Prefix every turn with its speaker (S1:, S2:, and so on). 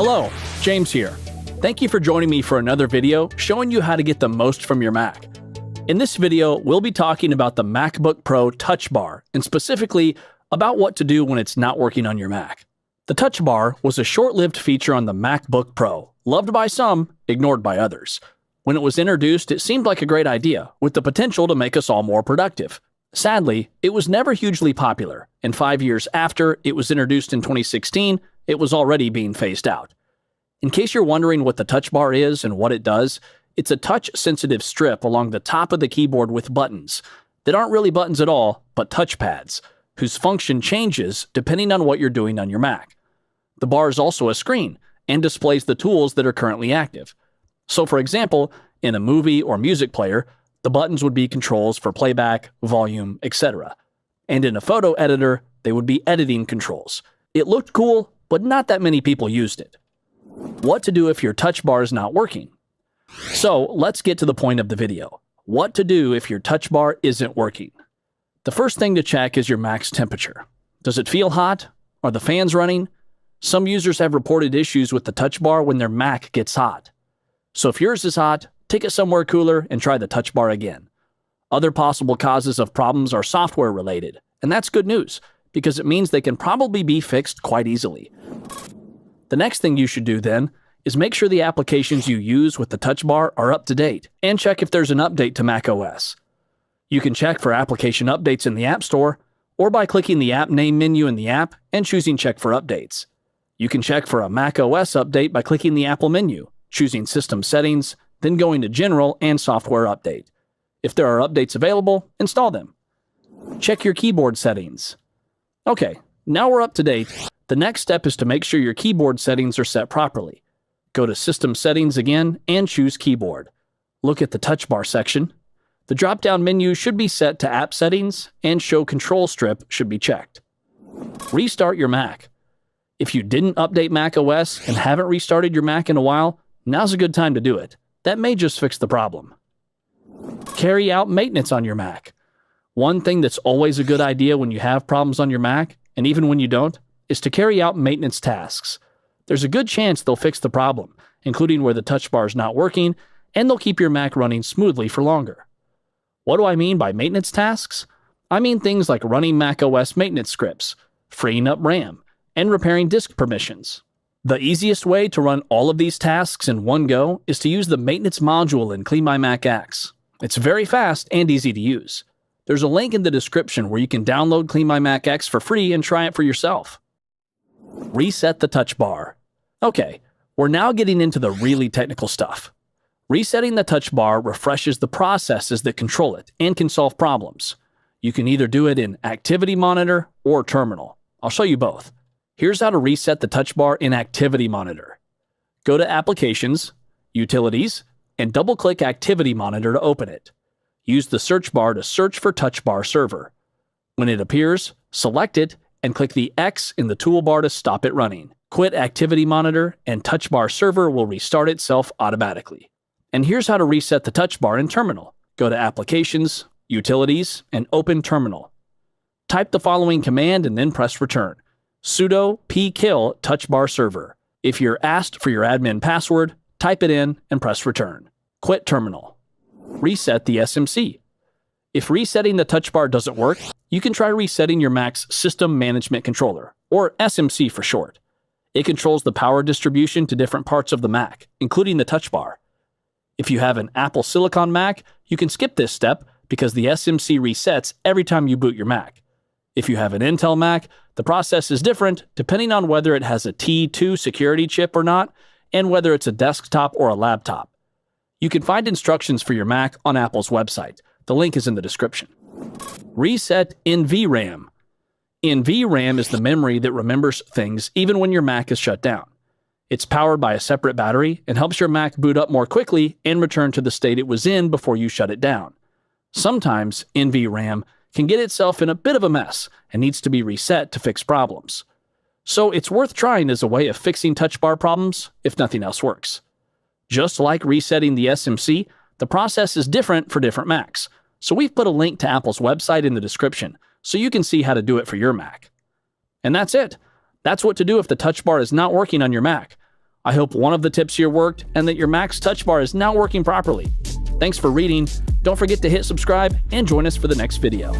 S1: Hello, James here. Thank you for joining me for another video showing you how to get the most from your Mac. In this video, we'll be talking about the MacBook Pro Touch Bar, and specifically about what to do when it's not working on your Mac. The Touch Bar was a short-lived feature on the MacBook Pro, loved by some, ignored by others. When it was introduced, it seemed like a great idea, with the potential to make us all more productive. Sadly, it was never hugely popular, and 5 years after it was introduced in 2016, it was already being phased out. In case you're wondering what the Touch Bar is and what it does, it's a touch-sensitive strip along the top of the keyboard with buttons that aren't really buttons at all, but touchpads, whose function changes depending on what you're doing on your Mac. The bar is also a screen and displays the tools that are currently active. So for example, in a movie or music player, the buttons would be controls for playback, volume, etc. And in a photo editor, they would be editing controls. It looked cool, but not that many people used it. What to do if your Touch Bar is not working? So let's get to the point of the video. What to do if your Touch Bar isn't working? The first thing to check is your Mac's temperature. Does it feel hot? Are the fans running? Some users have reported issues with the Touch Bar when their Mac gets hot. So if yours is hot, take it somewhere cooler and try the Touch Bar again. Other possible causes of problems are software related, and that's good news because it means they can probably be fixed quite easily. The next thing you should do then is make sure the applications you use with the Touch Bar are up to date and check if there's an update to macOS. You can check for application updates in the App Store or by clicking the app name menu in the app and choosing Check for Updates. You can check for a macOS update by clicking the Apple menu, choosing System Settings, then going to General and Software Update. If there are updates available, install them. Check your keyboard settings. Okay, now we're up to date. The next step is to make sure your keyboard settings are set properly. Go to System Settings again and choose Keyboard. Look at the Touch Bar section. The drop-down menu should be set to App Settings and Show Control Strip should be checked. Restart your Mac. If you didn't update macOS and haven't restarted your Mac in a while, now's a good time to do it. That may just fix the problem. Carry out maintenance on your Mac. One thing that's always a good idea when you have problems on your Mac, and even when you don't, is to carry out maintenance tasks. There's a good chance they'll fix the problem, including where the Touch Bar is not working, and they'll keep your Mac running smoothly for longer. What do I mean by maintenance tasks? I mean things like running macOS maintenance scripts, freeing up RAM, and repairing disk permissions. The easiest way to run all of these tasks in one go is to use the maintenance module in CleanMyMac X. It's very fast and easy to use. There's a link in the description where you can download CleanMyMac X for free and try it for yourself. Reset the Touch Bar. Okay, we're now getting into the really technical stuff. Resetting the Touch Bar refreshes the processes that control it and can solve problems. You can either do it in Activity Monitor or Terminal. I'll show you both. Here's how to reset the Touch Bar in Activity Monitor. Go to Applications, Utilities, and double-click Activity Monitor to open it. Use the search bar to search for touchbarserver. When it appears, select it and click the X in the toolbar to stop it running. Quit Activity Monitor and touchbarserver will restart itself automatically. And here's how to reset the Touch Bar in Terminal. Go to Applications, Utilities, and open Terminal. Type the following command and then press Return. Sudo pkill touchbarserver. If you're asked for your admin password, type it in and press Return. Quit Terminal. Reset the SMC. If resetting the Touch Bar doesn't work, you can try resetting your Mac's System Management Controller, or SMC for short. It controls the power distribution to different parts of the Mac, including the Touch Bar. If you have an Apple Silicon Mac, you can skip this step because the SMC resets every time you boot your Mac. If you have an Intel Mac, the process is different depending on whether it has a T2 security chip or not, and whether it's a desktop or a laptop. You can find instructions for your Mac on Apple's website. The link is in the description. Reset NVRAM. NVRAM is the memory that remembers things even when your Mac is shut down. It's powered by a separate battery and helps your Mac boot up more quickly and return to the state it was in before you shut it down. Sometimes NVRAM can get itself in a bit of a mess and needs to be reset to fix problems. So it's worth trying as a way of fixing Touch Bar problems if nothing else works. Just like resetting the SMC, the process is different for different Macs, so we've put a link to Apple's website in the description so you can see how to do it for your Mac. And that's it. That's what to do if the Touch Bar is not working on your Mac. I hope one of the tips here worked and that your Mac's touch bar is now working properly. Thanks for reading. Don't forget to hit subscribe and join us for the next video.